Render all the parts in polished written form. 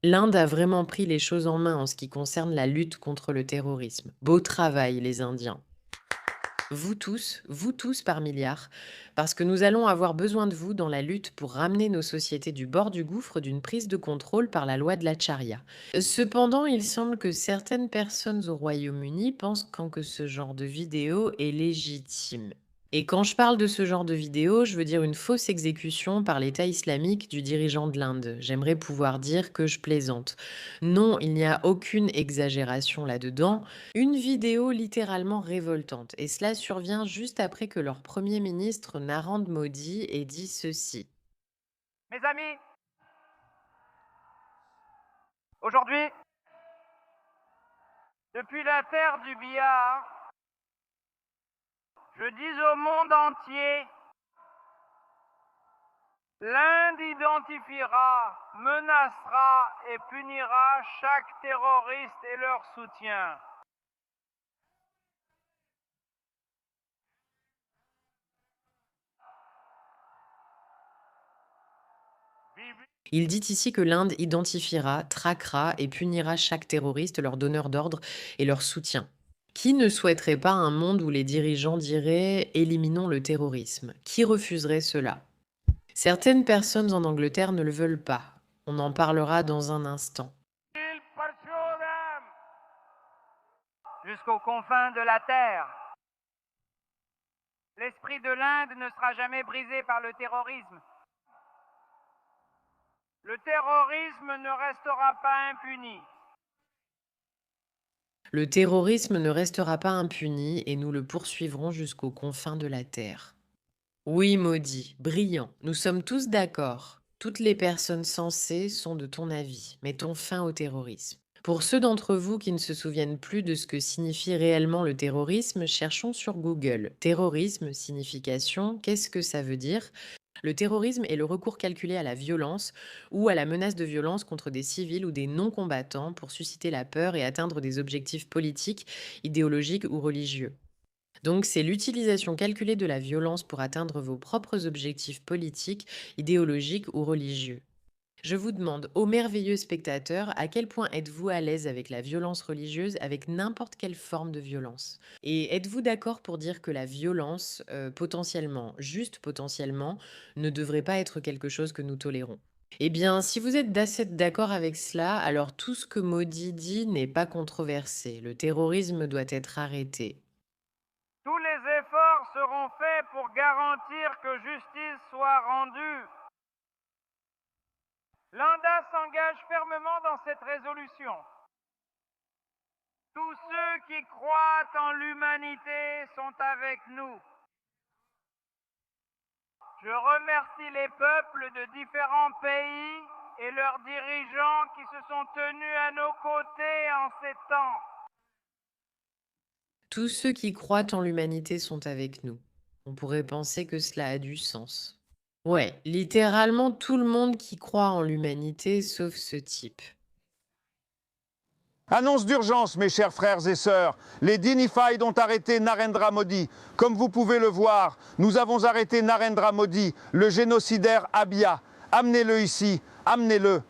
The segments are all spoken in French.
L'Inde a vraiment pris les choses en main en ce qui concerne la lutte contre le terrorisme. Beau travail, les Indiens. Vous tous par milliards, parce que nous allons avoir besoin de vous dans la lutte pour ramener nos sociétés du bord du gouffre d'une prise de contrôle par la loi de la charia. Cependant, il semble que certaines personnes au Royaume-Uni pensent que ce genre de vidéo est légitime. Et quand je parle de ce genre de vidéo, je veux dire une fausse exécution par l'État islamique du dirigeant de l'Inde. J'aimerais pouvoir dire que je plaisante. Non, il n'y a aucune exagération là-dedans. Une vidéo littéralement révoltante, et cela survient juste après que leur premier ministre Narendra Modi ait dit ceci. Mes amis, aujourd'hui, depuis la terre du billard, je dis au monde entier, l'Inde identifiera, menacera et punira chaque terroriste et leur soutien. Il dit ici que l'Inde identifiera, traquera et punira chaque terroriste, leur donneur d'ordre et leur soutien. Qui ne souhaiterait pas un monde où les dirigeants diraient éliminons le terrorisme? Qui refuserait cela? Certaines personnes en Angleterre ne le veulent pas. On en parlera dans un instant. Jusqu'aux confins de la terre. L'esprit de l'Inde ne sera jamais brisé par le terrorisme. Le terrorisme ne restera pas impuni. Le terrorisme ne restera pas impuni et nous le poursuivrons jusqu'aux confins de la terre. Oui, maudit, brillant, nous sommes tous d'accord. Toutes les personnes sensées sont de ton avis. Mettons fin au terrorisme. Pour ceux d'entre vous qui ne se souviennent plus de ce que signifie réellement le terrorisme, cherchons sur Google. Terrorisme, signification, qu'est-ce que ça veut dire? Le terrorisme est le recours calculé à la violence ou à la menace de violence contre des civils ou des non-combattants pour susciter la peur et atteindre des objectifs politiques, idéologiques ou religieux. Donc, c'est l'utilisation calculée de la violence pour atteindre vos propres objectifs politiques, idéologiques ou religieux. Je vous demande, ô merveilleux spectateurs, à quel point êtes-vous à l'aise avec la violence religieuse, avec n'importe quelle forme de violence? Et êtes-vous d'accord pour dire que la violence, potentiellement, juste potentiellement, ne devrait pas être quelque chose que nous tolérons? Eh bien, si vous êtes d'assez d'accord avec cela, alors tout ce que Maudit dit n'est pas controversé. Le terrorisme doit être arrêté. Tous les efforts seront faits pour garantir que justice soit rendue. L'ANDA s'engage fermement dans cette résolution. Tous ceux qui croient en l'humanité sont avec nous. Je remercie les peuples de différents pays et leurs dirigeants qui se sont tenus à nos côtés en ces temps. Tous ceux qui croient en l'humanité sont avec nous. On pourrait penser que cela a du sens. Ouais, littéralement tout le monde qui croit en l'humanité, sauf ce type. Annonce d'urgence, mes chers frères et sœurs. Les Dignified ont arrêté Narendra Modi. Comme vous pouvez le voir, nous avons arrêté Narendra Modi, le génocidaire Abia. Amenez-le ici, amenez-le.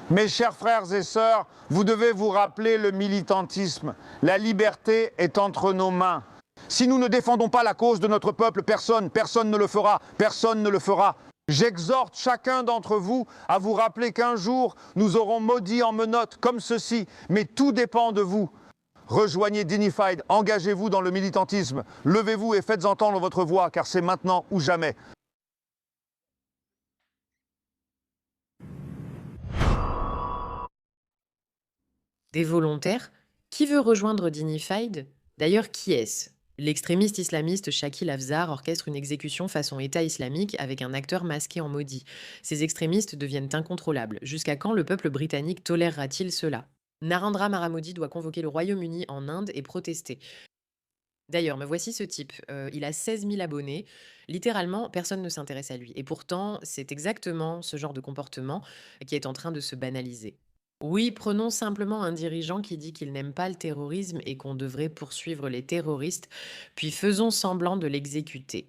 Mes chers frères et sœurs, vous devez vous rappeler le militantisme. La liberté est entre nos mains. Si nous ne défendons pas la cause de notre peuple, personne ne le fera, personne ne le fera. J'exhorte chacun d'entre vous à vous rappeler qu'un jour, nous aurons maudit en menottes comme ceci, mais tout dépend de vous. Rejoignez Dignified, engagez-vous dans le militantisme, levez-vous et faites entendre votre voix, car c'est maintenant ou jamais. Des volontaires? Qui veut rejoindre Dignified? D'ailleurs, qui est-ce? L'extrémiste islamiste Shakil Afzar orchestre une exécution façon État islamique avec un acteur masqué en maudit. Ces extrémistes deviennent incontrôlables. Jusqu'à quand le peuple britannique tolérera-t-il cela? Narendra Maramodi doit convoquer le Royaume-Uni en Inde et protester. D'ailleurs, me voici ce type. Il a 16 000 abonnés. Littéralement, personne ne s'intéresse à lui. Et pourtant, c'est exactement ce genre de comportement qui est en train de se banaliser. Oui, prenons simplement un dirigeant qui dit qu'il n'aime pas le terrorisme et qu'on devrait poursuivre les terroristes, puis faisons semblant de l'exécuter.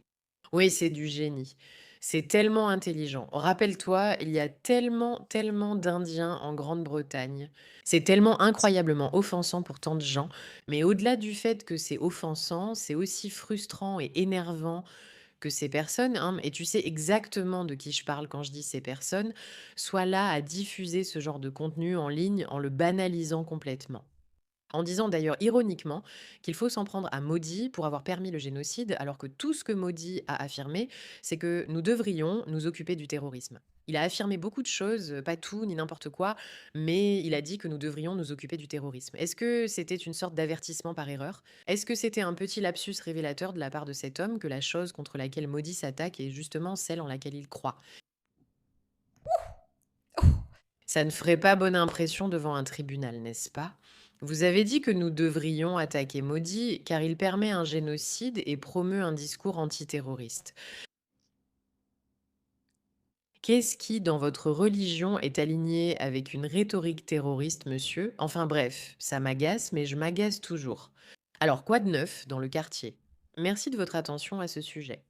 Oui, c'est du génie. C'est tellement intelligent. Rappelle-toi, il y a tellement, tellement d'Indiens en Grande-Bretagne. C'est tellement incroyablement offensant pour tant de gens. Mais au-delà du fait que c'est offensant, c'est aussi frustrant et énervant que ces personnes, hein, et tu sais exactement de qui je parle quand je dis ces personnes, soient là à diffuser ce genre de contenu en ligne en le banalisant complètement. En disant d'ailleurs ironiquement qu'il faut s'en prendre à Modi pour avoir permis le génocide, alors que tout ce que Modi a affirmé, c'est que nous devrions nous occuper du terrorisme. Il a affirmé beaucoup de choses, pas tout ni n'importe quoi, mais il a dit que nous devrions nous occuper du terrorisme. Est-ce que c'était une sorte d'avertissement par erreur? Est-ce que c'était un petit lapsus révélateur de la part de cet homme que la chose contre laquelle Modi s'attaque est justement celle en laquelle il croit? Ça ne ferait pas bonne impression devant un tribunal, n'est-ce pas? Vous avez dit que nous devrions attaquer Modi car il permet un génocide et promeut un discours antiterroriste. Qu'est-ce qui, dans votre religion, est aligné avec une rhétorique terroriste, monsieur? Enfin bref, ça m'agace, mais je m'agace toujours. Alors, quoi de neuf dans le quartier? Merci de votre attention à ce sujet.